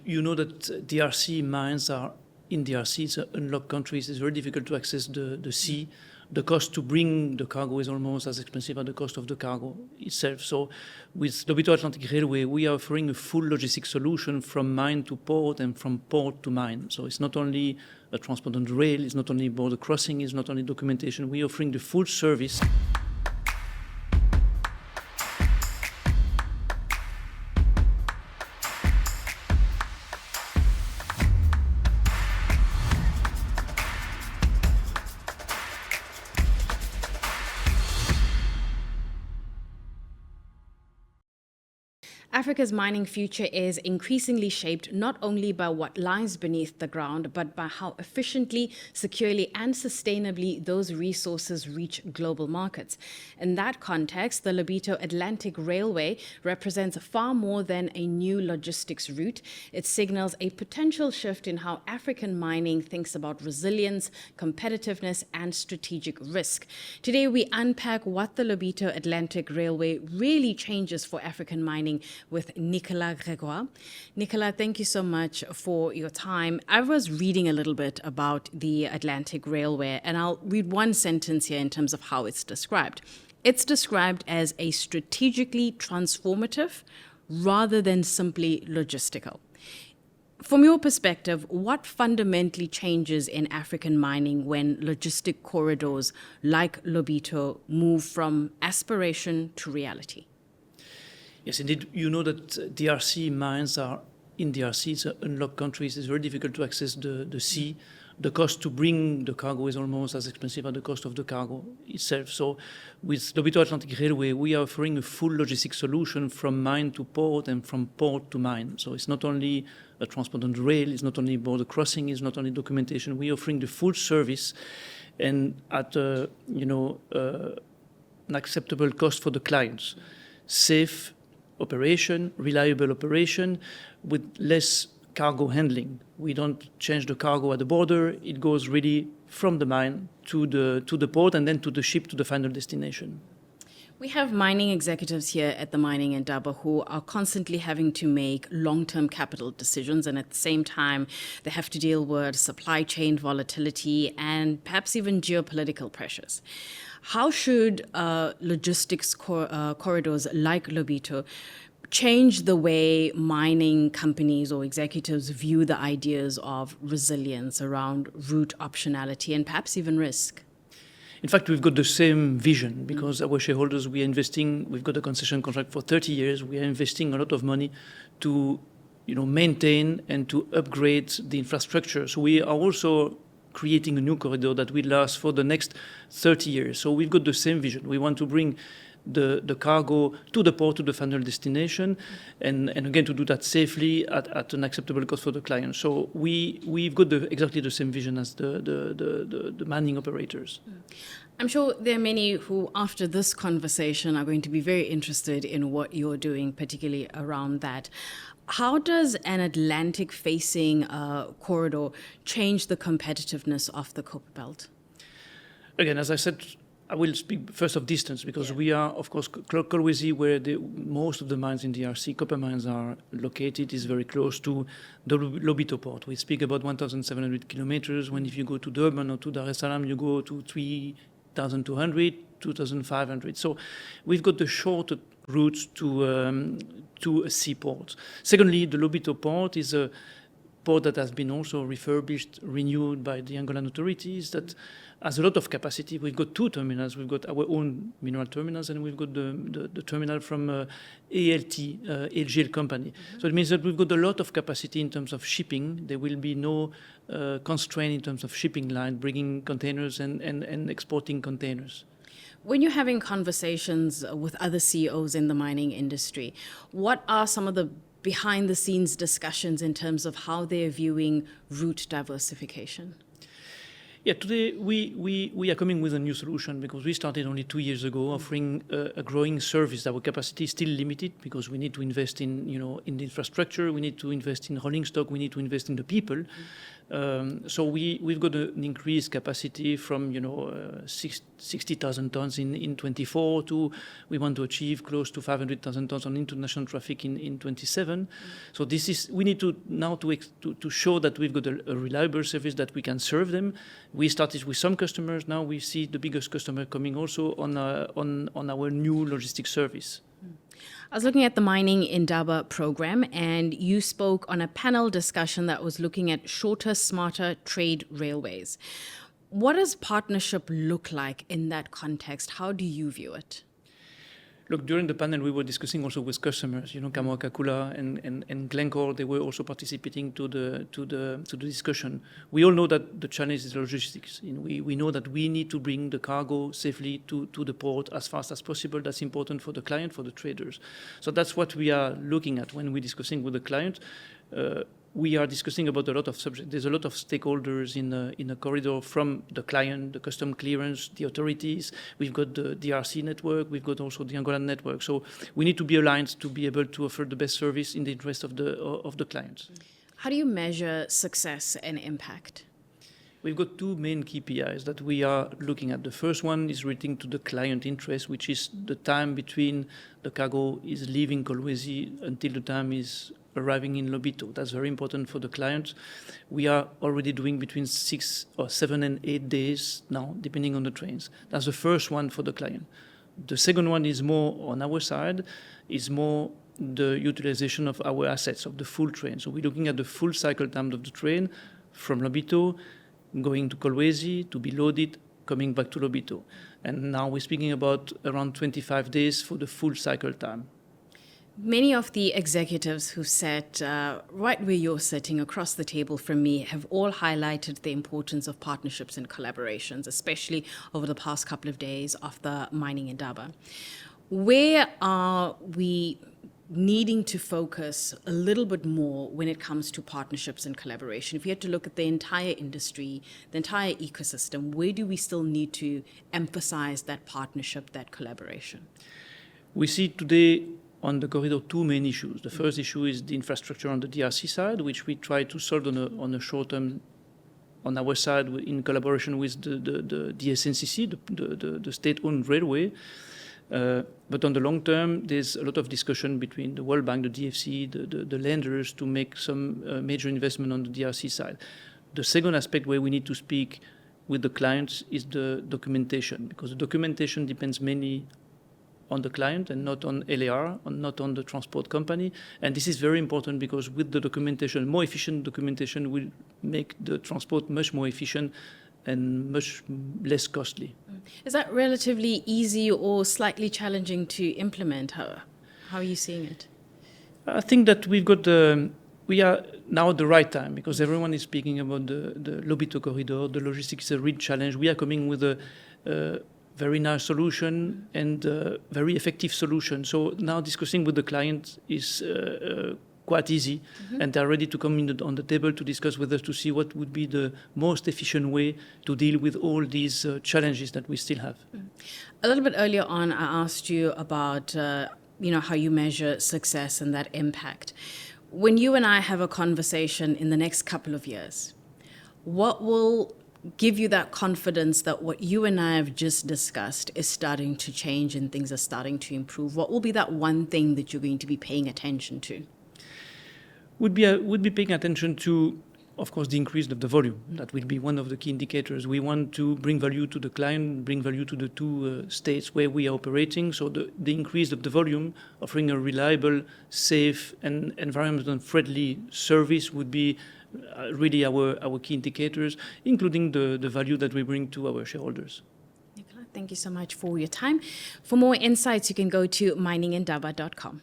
you know that DRC mines are in DRC, it's unlocked countries. It's very difficult to access the sea. The cost to bring the cargo is almost as expensive as the cost of the cargo itself. So with Lobito Atlantic Railway, we are offering a full logistics solution from mine to port and from port to mine. So it's not only a transport on the rail, it's not only border crossing, it's not only documentation. We're offering the full service. Africa's mining future is increasingly shaped not only by what lies beneath the ground, but by how efficiently, securely, and sustainably those resources reach global markets. In that context, the Lobito Atlantic Railway represents far more than a new logistics route. It signals a potential shift in how African mining thinks about resilience, competitiveness, and strategic risk. Today, we unpack what the Lobito Atlantic Railway really changes for African mining with Nicolas Gregoir. Nicolas, thank you so much for your time. I was reading a little bit about the Atlantic Railway, and I'll read one sentence here in terms of how it's described. It's described as a strategically transformative rather than simply logistical. From your perspective, what fundamentally changes in African mining when logistic corridors like Lobito move from aspiration to reality? Yes, indeed. You know that DRC mines are in DRC, it's unlocked countries. It's very difficult to access the sea. The cost to bring the cargo is almost as expensive as the cost of the cargo itself. So with Lobito Atlantic Railway, we are offering a full logistics solution from mine to port and from port to mine. So it's not only a transport on the rail, it's not only border crossing, it's not only documentation. We're offering the full service and at an acceptable cost for the clients. Safe operation, reliable operation with less cargo handling. We don't change the cargo at the border. It goes really from the mine to the port and then to the ship to the final destination. We have mining executives here at the Mining Indaba who are constantly having to make long-term capital decisions, and at the same time they have to deal with supply chain volatility and perhaps even geopolitical pressures. How should logistics corridors like Lobito change the way mining companies or executives view the ideas of resilience around route optionality and perhaps even risk? In fact, we've got the same vision because our shareholders, we are investing, we've got a concession contract for 30 years. We are investing a lot of money to maintain and to upgrade the infrastructure. So we are also creating a new corridor that will last for the next 30 years. So we've got the same vision. We want to bring the cargo to the port, to the final destination, and again to do that safely at an acceptable cost for the client. So we've got exactly the same vision as the mining operators. I'm sure there are many who, after this conversation, are going to be very interested in what you're doing, particularly around that. How does an Atlantic-facing corridor change the competitiveness of the Copperbelt? Again, as I said, I will speak first of distance because we are, of course, Kolwezi, where most of the mines in DRC, copper mines are located, is very close to the Lobito port. We speak about 1,700 kilometers. When if you go to Durban or to Dar es Salaam, you go to 3,200, 2,500. So we've got the short routes to a seaport. Secondly, the Lobito port is a port that has been also refurbished, renewed by the Angolan authorities, that has a lot of capacity. We've got two terminals. We've got our own mineral terminals, and we've got the terminal from ALT, LGL company. Mm-hmm. So it means that we've got a lot of capacity in terms of shipping. There will be no constraint in terms of shipping line, bringing containers and exporting containers. When you're having conversations with other CEOs in the mining industry, what are some of the behind-the-scenes discussions in terms of how they're viewing route diversification? Yeah, today we are coming with a new solution because we started only 2 years ago offering a growing service. Our capacity is still limited because we need to invest in the infrastructure, we need to invest in rolling stock, we need to invest in the people. So we've got an increased capacity from 60,000 tons in 24 to we want to achieve close to 500,000 tons on international traffic in 27. So we need to now to show that we've got a reliable service that we can serve them. We started with some customers. Now we see the biggest customer coming also on our new logistics service. I was looking at the Mining Indaba program, and you spoke on a panel discussion that was looking at shorter, smarter trade railways. What does partnership look like in that context? How do you view it? Look, during the panel, we were discussing also with customers. Kamoa-Kakula and Glencore, they were also participating to the discussion. We all know that the challenge is logistics. We know that we need to bring the cargo safely to the port as fast as possible. That's important for the client, for the traders. So that's what we are looking at when we're discussing with the client. We are discussing about a lot of subjects. There's a lot of stakeholders in a corridor, from the client, the custom clearance, the authorities. We've got the DRC network. We've got also the Angolan network. So we need to be aligned to be able to offer the best service in the interest of the clients. How do you measure success and impact? We've got two main KPIs that we are looking at. The first one is relating to the client interest, which is the time between the cargo is leaving Kolwezi until the time is arriving in Lobito. That's very important for the client. We are already doing between 6 or 7 and 8 days now, depending on the trains. That's the first one for the client. The second one is more on our side, is more the utilization of our assets, of the full train. So we're looking at the full cycle time of the train from Lobito, going to Kolwezi to be loaded, coming back to Lobito. And now we're speaking about around 25 days for the full cycle time. Many of the executives who sat right where you're sitting across the table from me have all highlighted the importance of partnerships and collaborations, especially over the past couple of days of the Mining Indaba. Where are we needing to focus a little bit more when it comes to partnerships and collaboration? If you had to look at the entire industry, the entire ecosystem, where do we still need to emphasize that partnership, that collaboration? We see today on the corridor two main issues. The first issue is the infrastructure on the DRC side, which we try to solve on a short term on our side in collaboration with the SNCC, the state-owned railway. But on the long term, there's a lot of discussion between the World Bank, the DFC, the lenders to make some major investment on the DRC side. The second aspect where we need to speak with the clients is the documentation, because the documentation depends mainly on the client and not on LAR, not on the transport company. And this is very important because with the documentation, more efficient documentation will make the transport much more efficient and much less costly. Is that relatively easy or slightly challenging to implement? How are you seeing it? I think that we are now at the right time, because everyone is speaking about the Lobito Corridor. The logistics is a real challenge. We are coming with a very nice solution and very effective solution. So now discussing with the client is quite easy, and they're ready to come on the table to discuss with us to see what would be the most efficient way to deal with all these challenges that we still have. A little bit earlier on, I asked you about how you measure success and that impact. When you and I have a conversation in the next couple of years, what will give you that confidence that what you and I have just discussed is starting to change and things are starting to improve? What will be that one thing that you're going to be paying attention to? Would be paying attention to, of course, the increase of the volume. That will be one of the key indicators. We want to bring value to the client, bring value to the two states where we are operating. So the increase of the volume, offering a reliable, safe, and environment-friendly service would be really our key indicators, including the value that we bring to our shareholders. Nicolas, thank you so much for your time. For more insights, you can go to miningindaba.com.